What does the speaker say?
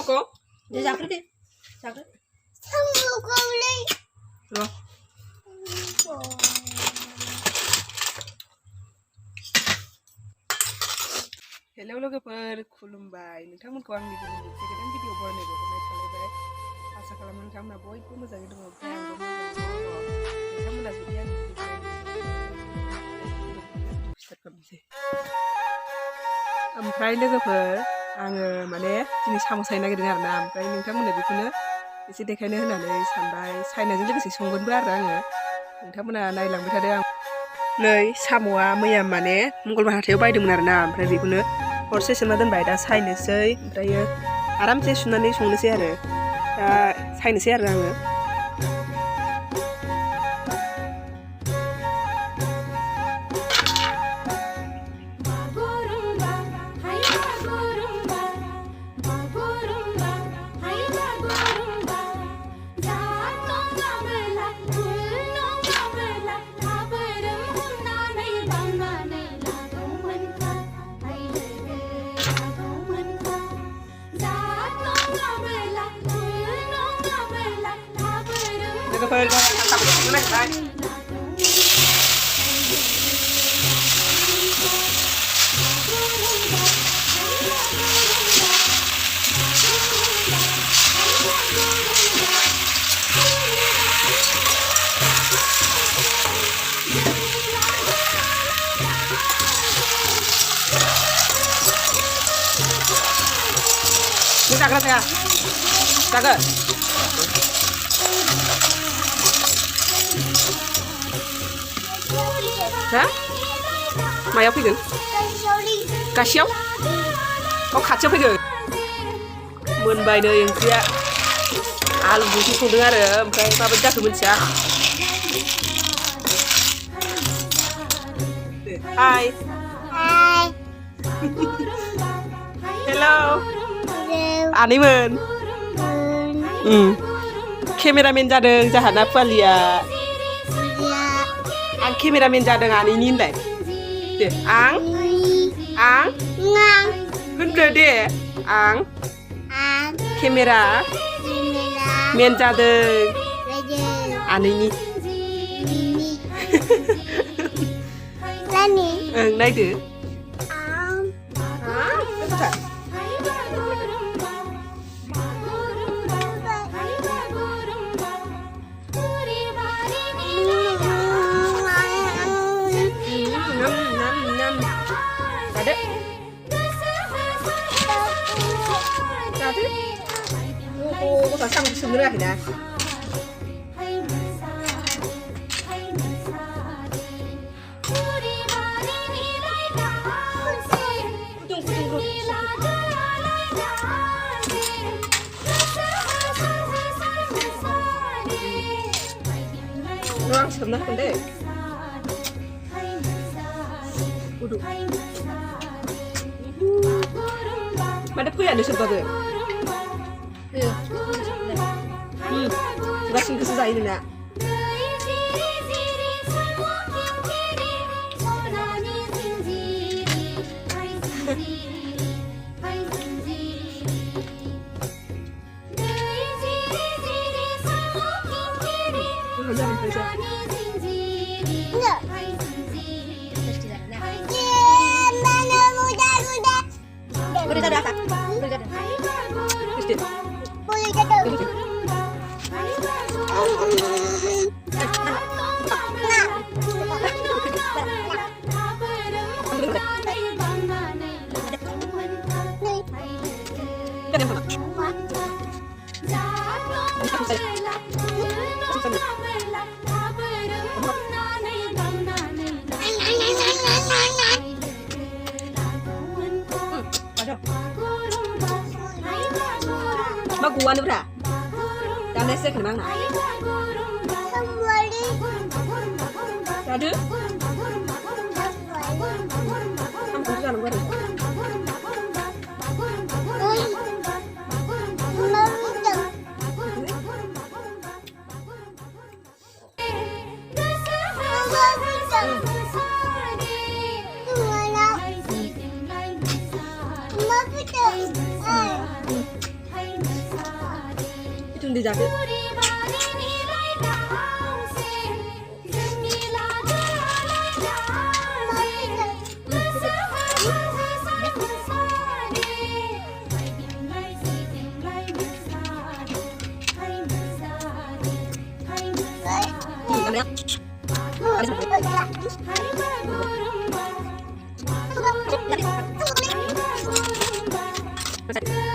con? Để giặt đi. Giặt đi. Không được con đi. Rồi. Hello logoper खुलुमबाय नोंथांमोनखौ आंनि दिनैनि गोदान भिडिअ बरायनाय बावहरनाय थालायबाय आसा खालामो नोंथांमोना बयबो मोजाङै दङ ओमफ्राय आंबो मोजाङै दङ नोंथांमोना जुदि आंनि ओमफ्राय लोगोफोर आङो माने दिनै साम' सायनो नागिरदों आरोना ओमफ्राय नोंथांमोननो बेखौनो एसे देखायनो होननानै सानबाय सायनायजों लोगोसे संगोनबो आरो आङो नोंथांमोना नायलांबाय थादो आं नै साम'आ मैया माने मंगलबार हाथायाव बायदोंमोन आरोना ओमफ्राय बेखौनो हरसे सोमना दोनबाय दा सायनोसै ओमफ्रायो आरामसे सुनानै संनोसै आरो दा सायनोसै आरो आङो logoper con tạm biệt cái này đây Ini cakep ya? Cakep? Hả? Mày figure? Kasih? Kau kacau figure? Menbaik deh yang dia. Alu busi sudah ada, oke, apa benda kebencia? Hai. Hai. Hello. Animen. Kameramen जादों जाहाना फालिया. Ang kameramen जादों ani ninday. Deh, ang. Ngang. Bener deh, ang. Kamera. Men जादों. Ani ni. Lani. नायदो. Cô phải xăm sừng nữa thì nè. Nó sầm nó deh. Udah. Mana punya ada sebab Langsung kesusah ini nak. Bác cú ăn được hả? Đang đây sẽ khởi mang nào? Ra chứ? Không có ra được đâu. सुंदि जादो Bye.